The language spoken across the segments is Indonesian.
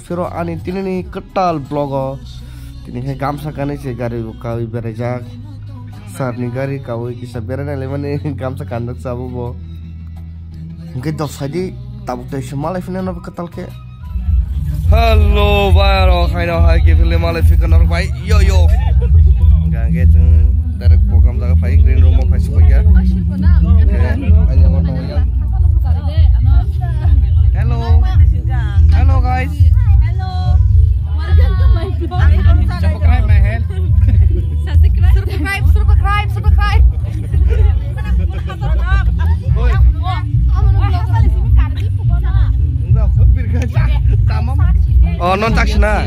Firo ani tinini ketal blogo tini gamsa kani se gari kawi berejak sarni gari kawi kisa berana lemani gamsa kandak sabu bo nggak dos hadi tabuk teh semalai fina nabi ketal ke halo bayaro kaino hai ke file malai fika nor bai yo nggak gitu dari program jaga bai green room bai sebagai hanya mau ya hello guys. Subscribe my hand. Subscribe. Oh, non taksna.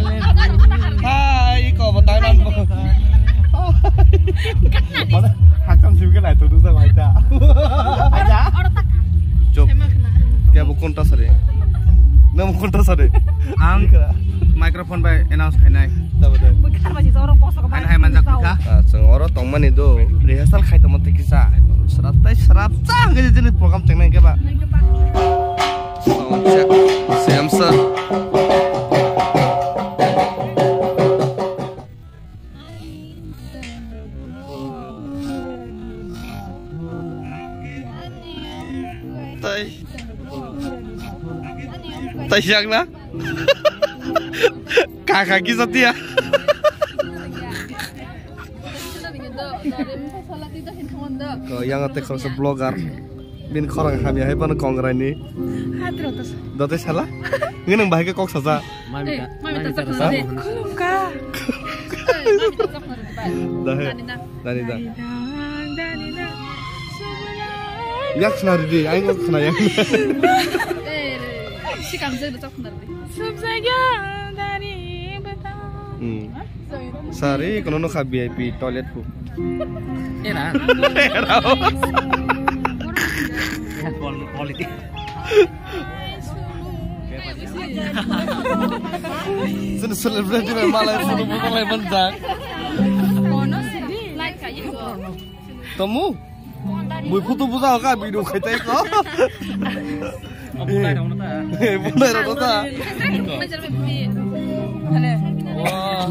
Hai, kau bertanya non. Hakam juga lah itu sama Aida. Aida. Cuk. Kayak bukan tas deh. Nama kontas ada. Ang mikrofon by announce kainai. Tahu tak? Bukan masih seorang posok apa? Kainai manjak kita. Seorang teman itu rehearsal kait teman kisah. Serat gak jenis program teknik ke pak? Sound check. Samsung. Tayang na kakak kisah dia kau yang ngetek kalau blogger bin korang kami hai pan kongrai ni dotes salah ngeneng bahagia kok saja mami tak ka Danida yak senari di aing kok senayang si kamsa itu cakap nanti. Subsaja dari betah. Sari kono ka VIP toilet bu. Era. Politik. Sudah selebriti malah sudah mulai mendak. Kono sedih. Like kayak gitu. Temu. Bu foto buka ka video kita itu. Bunai dong nota. Bunai dong nota. Wah.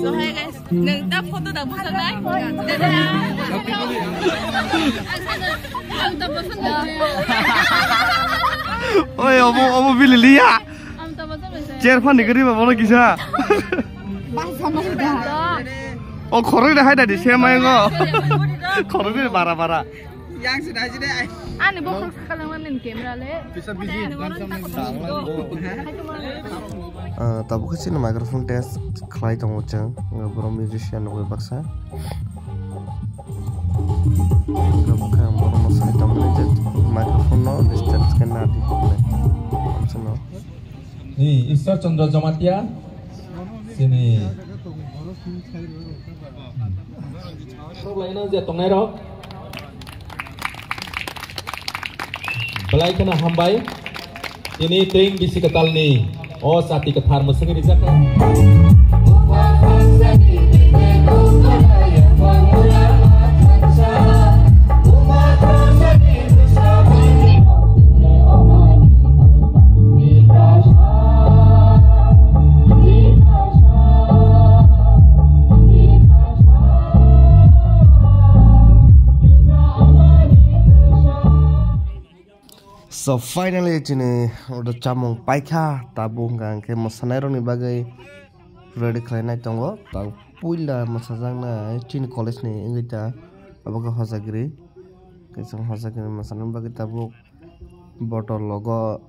So hi guys, nang tap foto dah bosan dah. Am tak bosan dah. Oi, omo pilih liya. Am tak bosan dah. Chair fan digeri apa mana kisah? Pas sama sudah. Oh, korang dah ada di sini ngo. Korang ni bara. Yang sudah aja deh. Ane bokong sekalaman kamera le. Bisa biji. Tabu kasi na microphone test klay tong uchang ngabro musician ng baksa. Ngabka moro masay tong legit microphone no distance kan na di ko. Amsano. Ni Ishwar Chandra Jamatia. Sini. Lainnya je tong nai ro. Belai kena hambai ini ting bisi ketal ni oh sati ketar mesengi di sana So finally cini udah camung paika tabung kan ke masanero ni bagai ready kalian tunggu tahu puila masajang na cini college ni ingita apakah hasagri kisah hasagri masanan bagai tabuk botol logo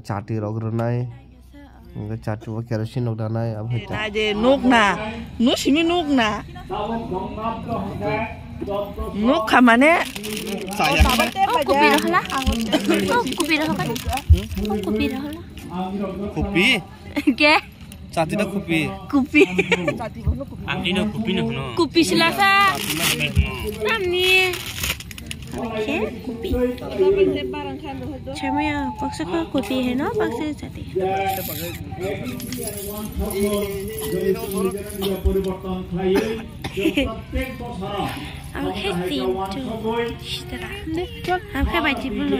cati rogrenai enggak cati wa kerosin udah nai apa itu aja nukna nusimi nukna nuk kamane saya kopi rahla kopi rahla kan kopi rahla kopi ke cati dah kopi ini kopi no kopi silasa amni Oke, kopi. Cuma ya, paksa kau kopi है ना, paksa jadi. Oke, tinju. Oke, baca dulu.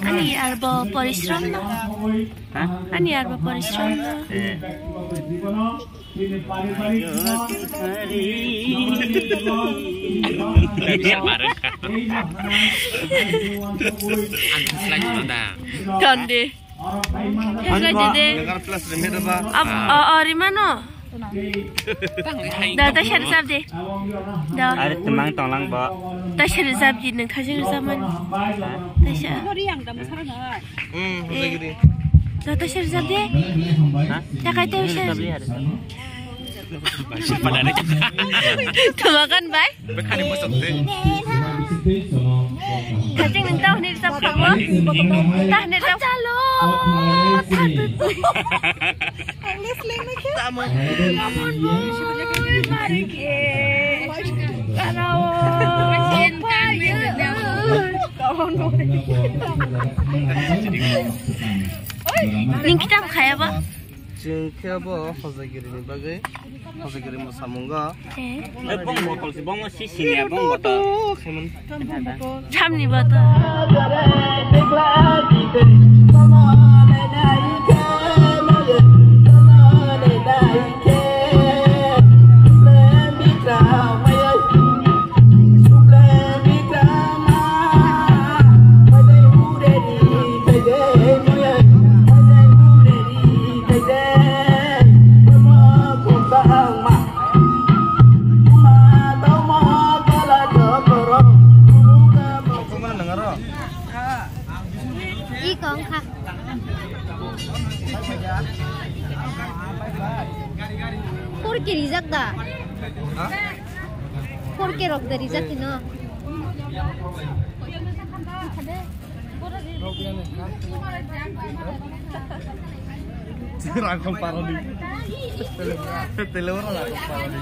Ani arba परिश्रम ना? Ani arba परिश्रम ना? Tande. Ab mana? Dah share zap deh. Dah. Ada temang tolong bawa. Dah share zap di neng kasih zaman. Dah share. Dah share zap deh. Dah kata share. Pada ada cakap. Makan baik. Bukan masuk tu. Kacang neng tahu ni zap kamu. Tah ni zap. Calo. English lagi ke? Sama. Kamu mari ke. Kalau Ning kita kaya apa? Kaya apa? Hozagiri ni bagai. Hozagiri masamunga. Bong botol si bong sisi ni bong botol. Jam ni botol. Porque rizak dah. Porque rok dari rizak ini. Rangkam parodi. Telur rangkam parodi.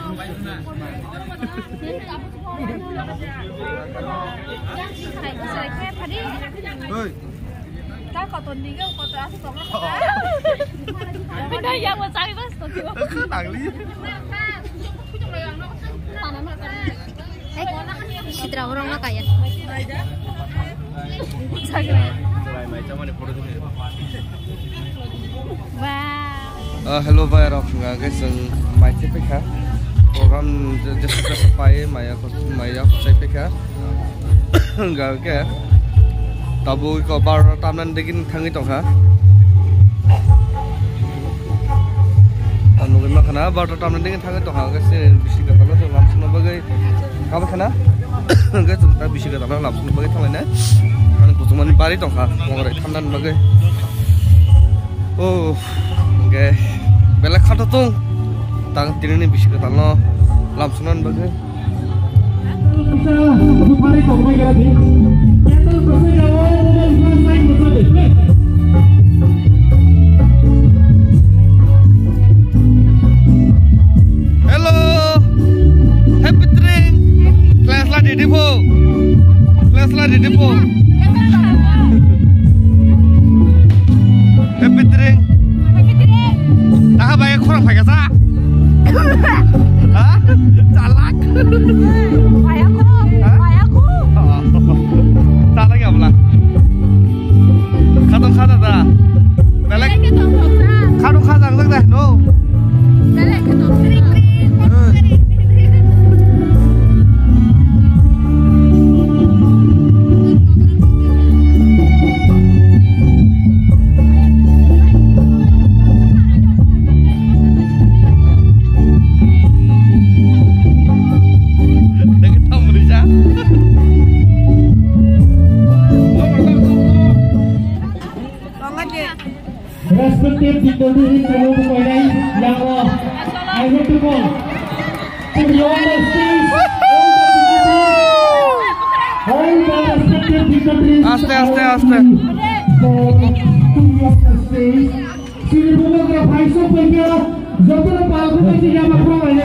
Hei. Kau kau tundi ke kau terasa kau nak? Benda yang macam apa tu? Nangli. Citra orang nak kaya. Wow. Hello via Rock guys, my tipika. Program just sampai Maya saya pika. Enggak ke? Tabu kau baru taman degin tangi tong ha. Anu gimana kana baru taman degin tangi tong ha guys, bisi kata lah langsung bagai. Kau kana? Guys, kita bisi kata lah langsung bagai tangan ni. Anu kutuman pari tong ha, mengerai taman bagai. Oh, okay. Belak kata tung, tang tini ni bisi kata lah langsung bagai. Hello, happy drink. Kelas lah di depo. Kelas lah di depo. Happy drink. Dah banyak kurang pakai sah. Hah? Calak. Salah nggak pula? Kadang dah. Belak. Kadang dah. No. Belak kering. Respective dignitaries seluruh pemain yang I want to call to the honor stage all the respective dignitaries Aste. for to the honor stage. Sini bukan kerap haisu punya Joto na palco kasi yamak pro ay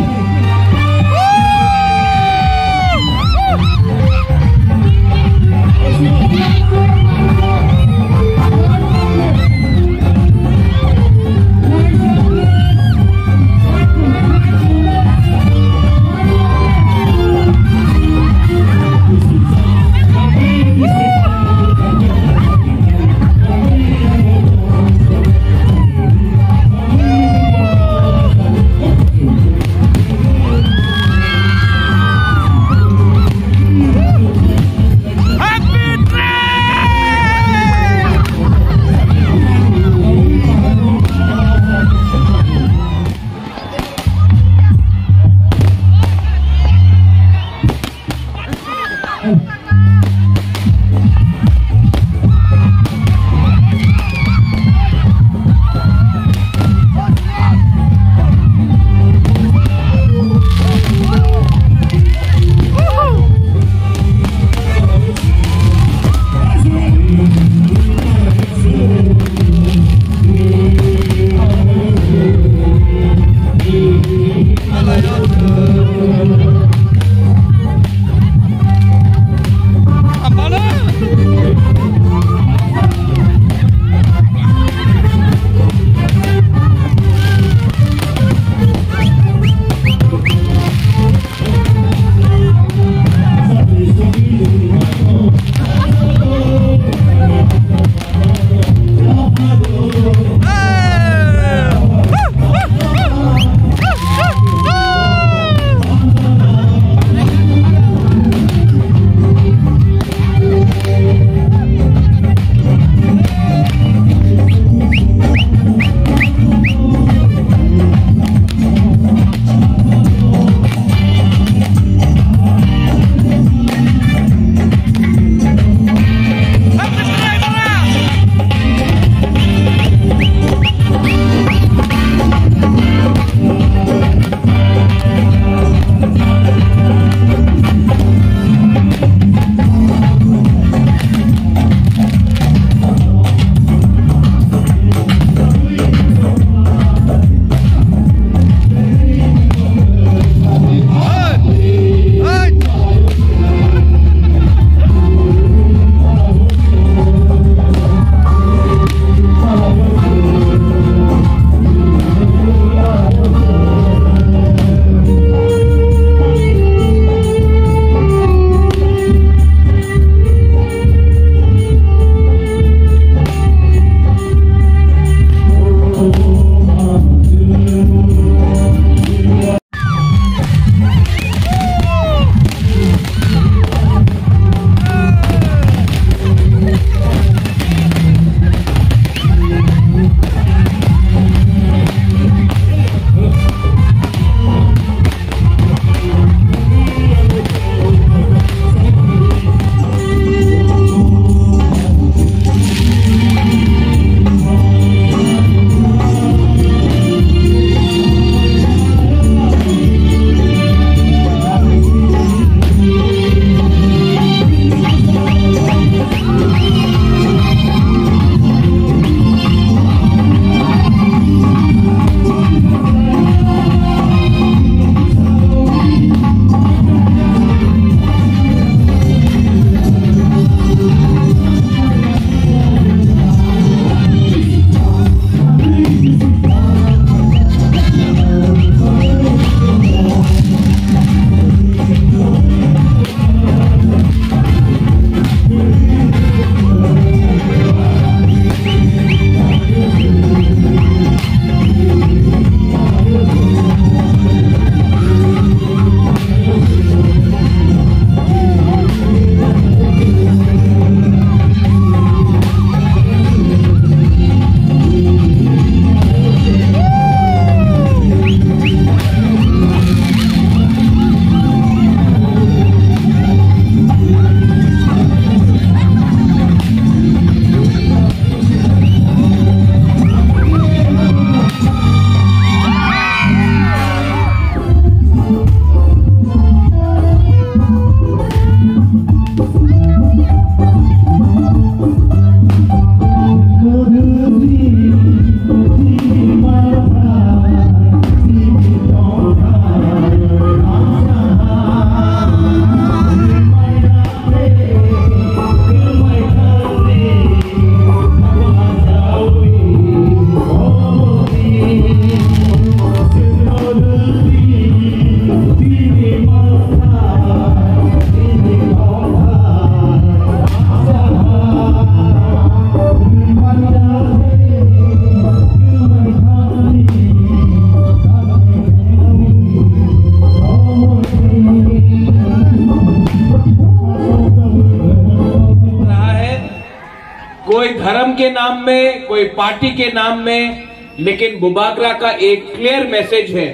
कोई धर्म के नाम में, कोई पार्टी के नाम में, लेकिन बुबागरा का एक क्लियर मैसेज है,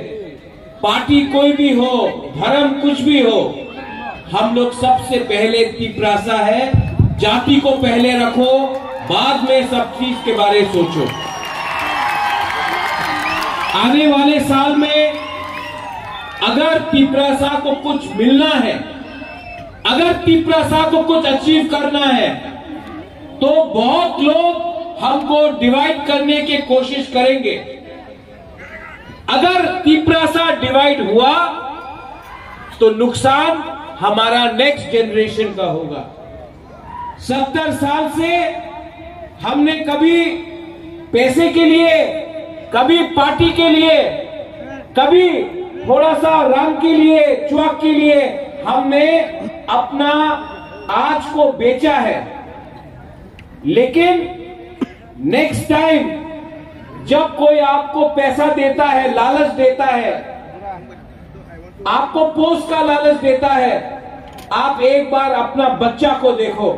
पार्टी कोई भी हो, धर्म कुछ भी हो, हम लोग सबसे पहले तिपरासा है, जाति को पहले रखो, बाद में सब चीज के बारे में सोचो। आने वाले साल में अगर तिपरासा को कुछ मिलना है, अगर तिपरासा को कुछ अचीव करना है, तो बहुत लोग हमको डिवाइड करने की कोशिश करेंगे। अगर तिपरासा डिवाइड हुआ तो नुकसान हमारा नेक्स्ट जनरेशन का होगा। 70 साल से हमने कभी पैसे के लिए, कभी पार्टी के लिए, कभी थोड़ा सा रंग के लिए, चौक के लिए हमने अपना आज को बेचा है। लेकिन नेक्स्ट टाइम जब कोई आपको पैसा देता है, लालच देता है, आपको पोस्ट का लालच देता है, आप एक बार अपना बच्चा को देखो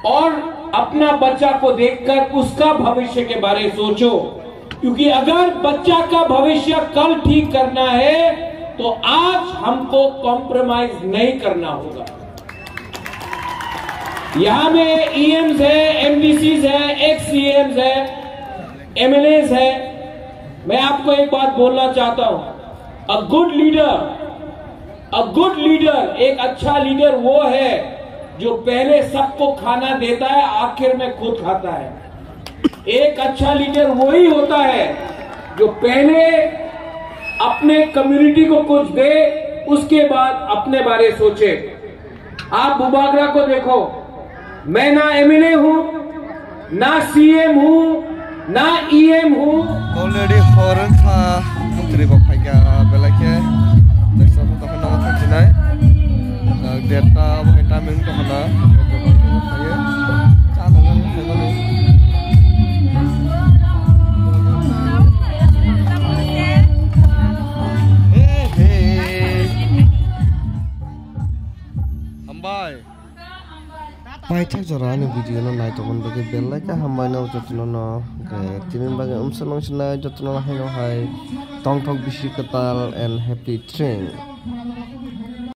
और अपना बच्चा को देखकर उसका भविष्य के बारे में सोचो। क्योंकि अगर बच्चा का भविष्य कल ठीक करना है तो आज हमको कॉम्प्रोमाइज नहीं करना होगा। यहां में ईएम्स है, एमडीसीज है, एक्स सीएम्स है, एमएलएस है। मैं आपको एक बात बोलना चाहता हूं, अ गुड लीडर, एक अच्छा लीडर वो है जो पहले सबको खाना देता है, आखिर में खुद खाता है। एक अच्छा लीडर वही होता है जो पहले अपने कम्युनिटी को कुछ दे, उसके बाद अपने बारे सोचे। आप बुबागरा को देखो, मैं ना एमएलए हूं, ना सीएम हूं, ना ईएम हूं। ऑलरेडी हॉरन था मुक्ति बखाया बेलाके दक्षिण तो हना थाजिनाय डेटा बहायटा मेन तो हना बखाया चालंगन हेगोनि हमबाय पाइथाक जरानि भिडियो न नाय तबन बगे बेलाके हमबाय न जतन न के तिनिन बगे उमसन उमसना जतन हाय न हाय tong tong bisi ketal and happy train